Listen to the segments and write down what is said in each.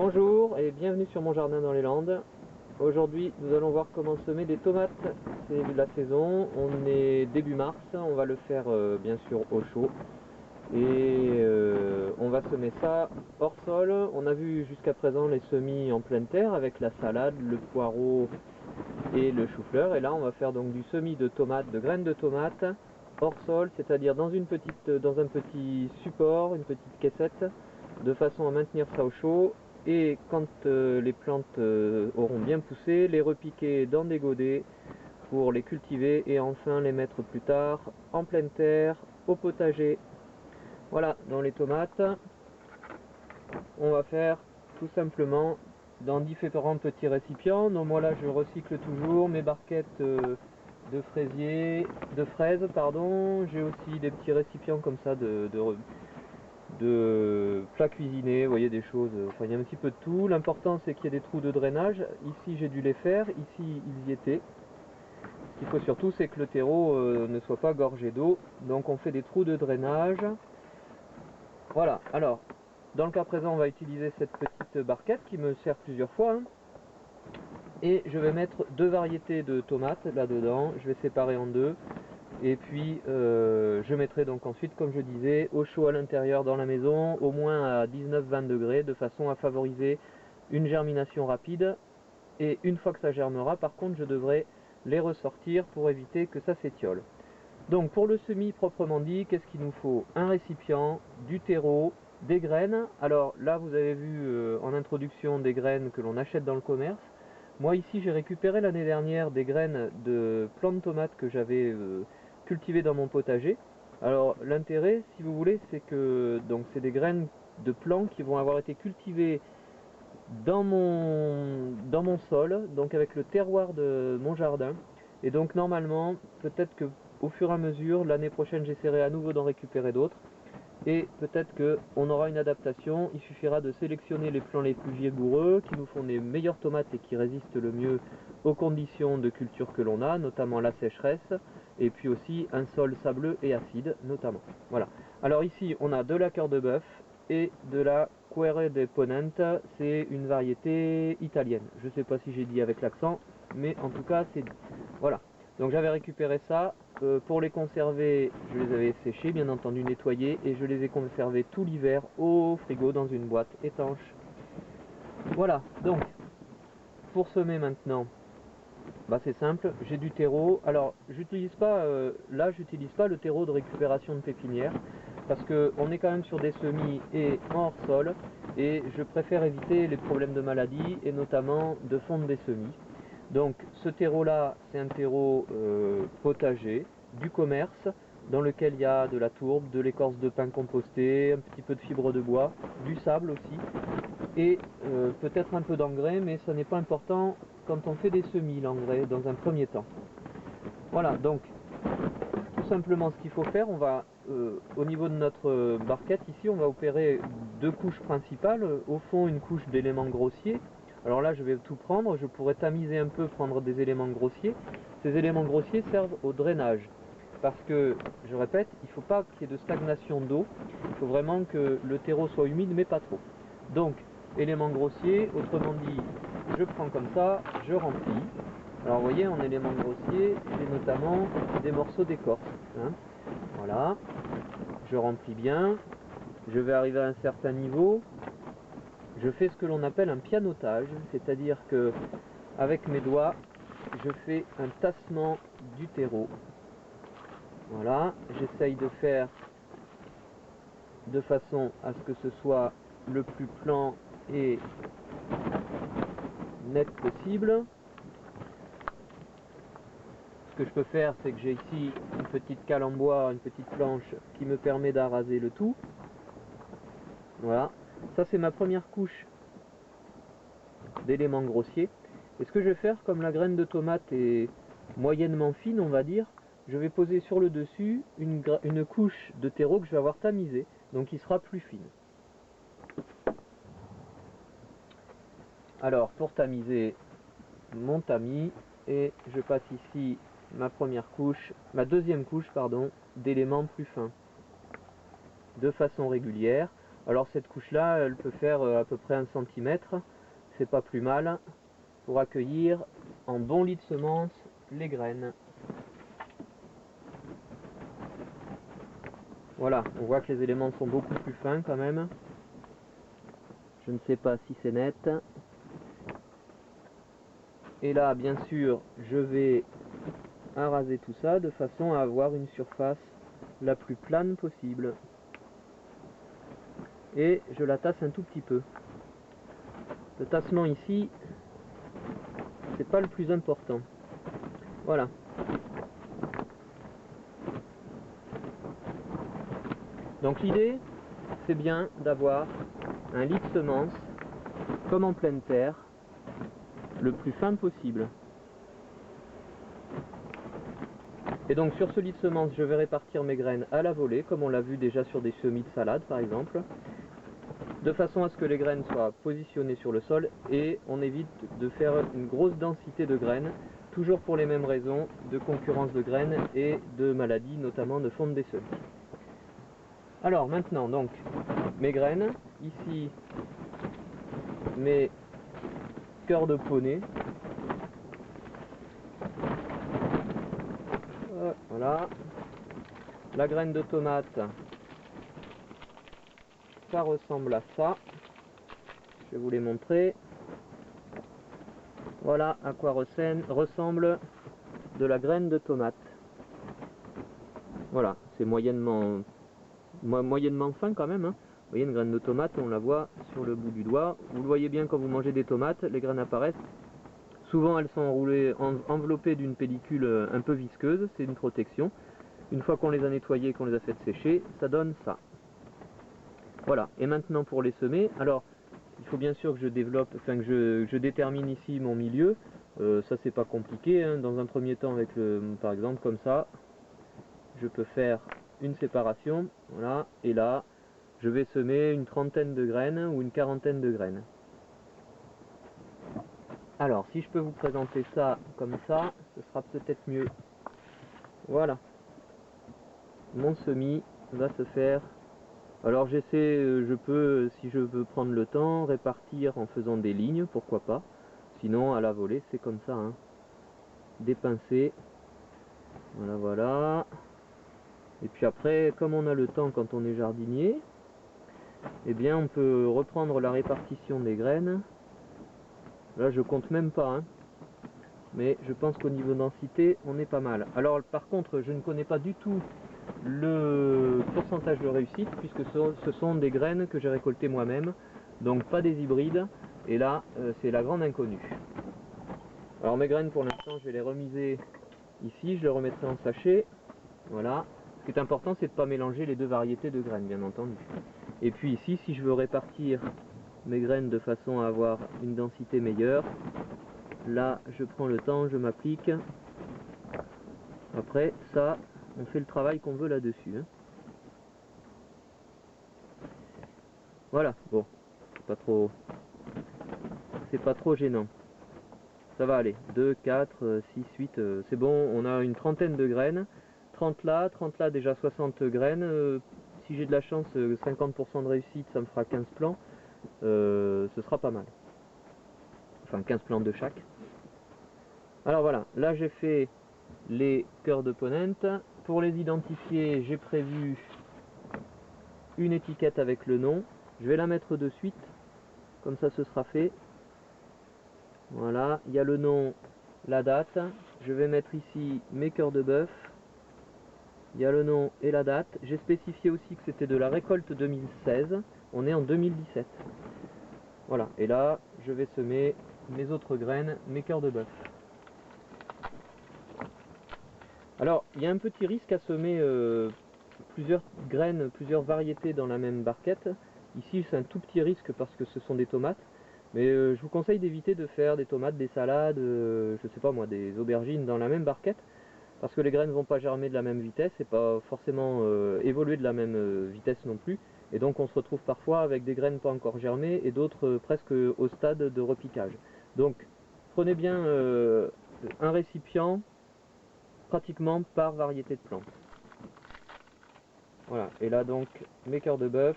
Bonjour et bienvenue sur mon jardin dans les Landes. Aujourd'hui nous allons voir comment semer des tomates. C'est la saison, on est début mars, on va le faire bien sûr au chaud. Et on va semer ça hors sol. On a vu jusqu'à présent les semis en pleine terre avec la salade, le poireau et le chou-fleur. Et là on va faire donc du semis de tomates, de graines de tomates hors sol, c'est-à-dire dans un petit support, une petite caissette, de façon à maintenir ça au chaud. Et quand les plantes auront bien poussé, les repiquer dans des godets pour les cultiver et enfin les mettre plus tard en pleine terre, au potager. Voilà, dans les tomates, on va faire tout simplement dans différents petits récipients. Donc moi là je recycle toujours mes barquettes de fraises, pardon. J'ai aussi des petits récipients comme ça de plats cuisinés, vous voyez, des choses, enfin il y a un petit peu de tout. L'important c'est qu'il y ait des trous de drainage. Ici j'ai dû les faire, ici ils y étaient. Ce qu'il faut surtout c'est que le terreau ne soit pas gorgé d'eau, donc on fait des trous de drainage. Voilà, alors dans le cas présent on va utiliser cette petite barquette qui me sert plusieurs fois, hein. Et je vais mettre deux variétés de tomates là dedans, je vais séparer en deux. Et puis je mettrai donc ensuite, comme je disais, au chaud à l'intérieur dans la maison, au moins à 19-20 degrés, de façon à favoriser une germination rapide. Et une fois que ça germera, par contre, je devrais les ressortir pour éviter que ça s'étiole. Donc pour le semis proprement dit, qu'est-ce qu'il nous faut? Un récipient, du terreau, des graines. Alors là, vous avez vu en introduction des graines que l'on achète dans le commerce. Moi ici, j'ai récupéré l'année dernière des graines de plants de tomates que j'avais cultivées dans mon potager. Alors l'intérêt, si vous voulez, c'est que donc c'est des graines de plants qui vont avoir été cultivées dans mon sol, donc avec le terroir de mon jardin. Et donc normalement, peut-être que au fur et à mesure, l'année prochaine, j'essaierai à nouveau d'en récupérer d'autres. Et peut-être qu'on aura une adaptation. Il suffira de sélectionner les plants les plus vigoureux, qui nous font les meilleures tomates et qui résistent le mieux aux conditions de culture que l'on a, notamment la sécheresse, et puis aussi un sol sableux et acide, notamment. Voilà. Alors ici, on a de la cœur de bœuf et de la Quere de Ponente. C'est une variété italienne. Je ne sais pas si j'ai dit avec l'accent, mais en tout cas, c'est... Voilà. Donc j'avais récupéré ça. Pour les conserver, je les avais séchés, bien entendu nettoyés, et je les ai conservés tout l'hiver au frigo dans une boîte étanche. Voilà, donc pour semer maintenant, bah c'est simple, j'ai du terreau. Alors j'utilise pas, là j'utilise pas le terreau de récupération de pépinière, parce qu'on est quand même sur des semis et en hors sol, et je préfère éviter les problèmes de maladie, et notamment de fonte des semis. Donc ce terreau là, c'est un terreau potager du commerce, dans lequel il y a de la tourbe, de l'écorce de pin compostée, un petit peu de fibre de bois, du sable aussi, et peut-être un peu d'engrais, mais ça n'est pas important quand on fait des semis, l'engrais, dans un premier temps. Voilà, donc tout simplement ce qu'il faut faire, on va au niveau de notre barquette ici, on va opérer deux couches principales. Au fond, une couche d'éléments grossiers. Alors là je vais tout prendre, je pourrais tamiser un peu, prendre des éléments grossiers. Ces éléments grossiers servent au drainage, parce que, je répète, il ne faut pas qu'il y ait de stagnation d'eau, il faut vraiment que le terreau soit humide mais pas trop. Donc éléments grossiers, autrement dit, je prends comme ça, je remplis. Alors vous voyez, en éléments grossiers, j'ai notamment des morceaux d'écorce, hein. Voilà, je remplis bien, je vais arriver à un certain niveau. Je fais ce que l'on appelle un pianotage, c'est-à-dire que avec mes doigts, je fais un tassement du terreau. Voilà, j'essaye de faire de façon à ce que ce soit le plus plan et net possible. Ce que je peux faire, c'est que j'ai ici une petite cale en bois, une petite planche qui me permet d'arraser le tout. Voilà, ça c'est ma première couche d'éléments grossiers. Et ce que je vais faire, comme la graine de tomate est moyennement fine, on va dire, je vais poser sur le dessus une couche de terreau que je vais avoir tamisé, donc qui sera plus fine. Alors pour tamiser mon tamis, et je passe ici ma deuxième couche pardon, d'éléments plus fins, de façon régulière. Alors cette couche-là, elle peut faire à peu près 1 cm, c'est pas plus mal, pour accueillir en bon lit de semences les graines. Voilà, on voit que les éléments sont beaucoup plus fins quand même. Je ne sais pas si c'est net. Et là, bien sûr, je vais araser tout ça de façon à avoir une surface la plus plane possible. Et je la tasse un tout petit peu. Le tassement ici, c'est pas le plus important. Voilà. Donc l'idée, c'est bien d'avoir un lit de semences, comme en pleine terre, le plus fin possible. Et donc sur ce lit de semences, je vais répartir mes graines à la volée, comme on l'a vu déjà sur des semis de salade par exemple, de façon à ce que les graines soient positionnées sur le sol et on évite de faire une grosse densité de graines, toujours pour les mêmes raisons, de concurrence de graines et de maladies, notamment de fonte des semis. Alors maintenant, donc, mes graines, ici, mes cœurs de poney, voilà, la graine de tomate, ça ressemble à ça, je vais vous les montrer, voilà à quoi ressemble de la graine de tomate, voilà, c'est moyennement fin quand même, hein. Vous voyez une graine de tomate, on la voit sur le bout du doigt. Vous le voyez bien quand vous mangez des tomates, les graines apparaissent. Souvent elles sont enroulées, enveloppées d'une pellicule un peu visqueuse, c'est une protection. Une fois qu'on les a nettoyées, qu'on les a fait sécher, ça donne ça. Voilà, et maintenant pour les semer, alors il faut bien sûr que je développe, enfin que je détermine ici mon milieu. Ça c'est pas compliqué, hein. Dans un premier temps avec par exemple comme ça, je peux faire une séparation, voilà, et là je vais semer une trentaine de graines ou une quarantaine de graines. Alors si je peux vous présenter ça comme ça, ce sera peut-être mieux. Voilà, mon semis va se faire. Alors j'essaie, je peux, si je veux prendre le temps, répartir en faisant des lignes, pourquoi pas. Sinon à la volée c'est comme ça, hein. Des pincées, voilà voilà. Et puis après, comme on a le temps quand on est jardinier, eh bien on peut reprendre la répartition des graines. Là je compte même pas, hein. Mais je pense qu'au niveau densité on est pas mal. Alors par contre je ne connais pas du tout le pourcentage de réussite puisque ce sont des graines que j'ai récoltées moi-même, donc pas des hybrides, et là c'est la grande inconnue. Alors mes graines pour l'instant je vais les remiser ici, je les remettrai en sachet, voilà. Ce qui est important c'est de ne pas mélanger les deux variétés de graines bien entendu. Et puis ici si je veux répartir mes graines de façon à avoir une densité meilleure, là je prends le temps, je m'applique. Après ça on fait le travail qu'on veut là-dessus, hein. Voilà, bon, c'est pas trop gênant. Ça va aller, 2, 4, 6, 8, c'est bon, on a une trentaine de graines. 30 là, déjà 60 graines. Si j'ai de la chance, 50% de réussite, ça me fera 15 plants. Ce sera pas mal. Enfin, 15 plants de chaque. Alors voilà, là j'ai fait les cœurs de ponente. Pour les identifier, j'ai prévu une étiquette avec le nom. Je vais la mettre de suite, comme ça ce sera fait. Voilà, il y a le nom, la date. Je vais mettre ici mes cœurs de bœuf. Il y a le nom et la date. J'ai spécifié aussi que c'était de la récolte 2016. On est en 2017. Voilà, et là je vais semer mes autres graines, mes cœurs de bœuf. Alors, il y a un petit risque à semer plusieurs graines, plusieurs variétés dans la même barquette. Ici, c'est un tout petit risque parce que ce sont des tomates. Mais je vous conseille d'éviter de faire des tomates, des salades, je sais pas moi, des aubergines dans la même barquette. Parce que les graines ne vont pas germer de la même vitesse et pas forcément évoluer de la même vitesse non plus. Et donc on se retrouve parfois avec des graines pas encore germées et d'autres presque au stade de repiquage. Donc prenez bien un récipient pratiquement par variété de plantes. Voilà, et là donc mes cœurs de bœuf,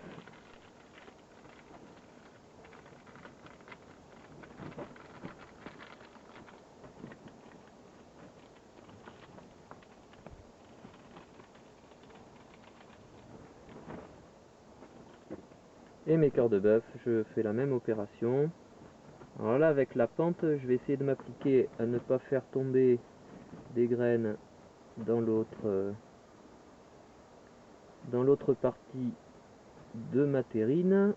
Et mes cœurs de bœuf, je fais la même opération. Alors là, avec la pente, je vais essayer de m'appliquer à ne pas faire tomber des graines dans l'autre partie de ma terrine.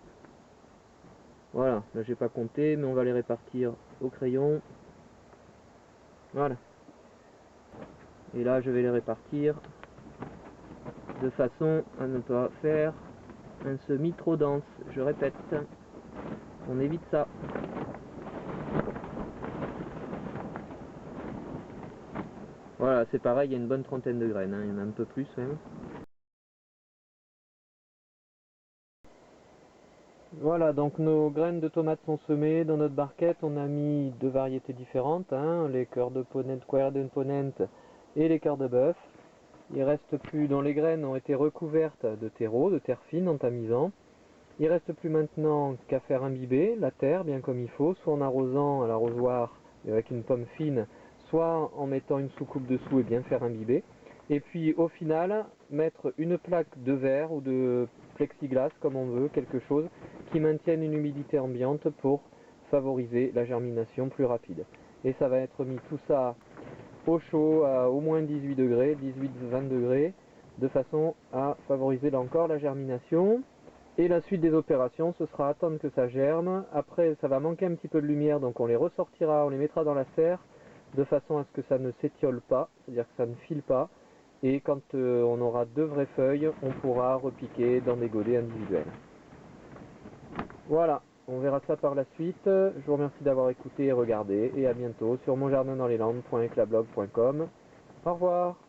Voilà, là j'ai pas compté, mais on va les répartir au crayon. Voilà. Et là, je vais les répartir de façon à ne pas faire un semis trop dense. Je répète, on évite ça. Voilà, c'est pareil, il y a une bonne trentaine de graines, hein, il y en a un peu plus même. Voilà, donc nos graines de tomates sont semées. Dans notre barquette, on a mis deux variétés différentes, hein, les cœurs de ponent, cuir de ponent et les cœurs de bœuf. Il reste plus, dans les graines ont été recouvertes de terreau, de terre fine en tamisant. Il reste plus maintenant qu'à faire imbiber la terre bien comme il faut, soit en arrosant à l'arrosoir avec une pomme fine, soit en mettant une soucoupe dessous et bien faire imbiber. Et puis au final, mettre une plaque de verre ou de plexiglas comme on veut, quelque chose qui maintienne une humidité ambiante pour favoriser la germination plus rapide. Et ça va être mis tout ça au chaud à au moins 18 degrés, 18-20 degrés, de façon à favoriser là encore la germination. Et la suite des opérations, ce sera attendre que ça germe. Après, ça va manquer un petit peu de lumière, donc on les ressortira, on les mettra dans la serre, de façon à ce que ça ne s'étiole pas, c'est-à-dire que ça ne file pas. Et quand on aura deux vraies feuilles, on pourra repiquer dans des godets individuels. Voilà, on verra ça par la suite. Je vous remercie d'avoir écouté et regardé, et à bientôt sur monjardindanslesllandes.eclablog.com. Au revoir.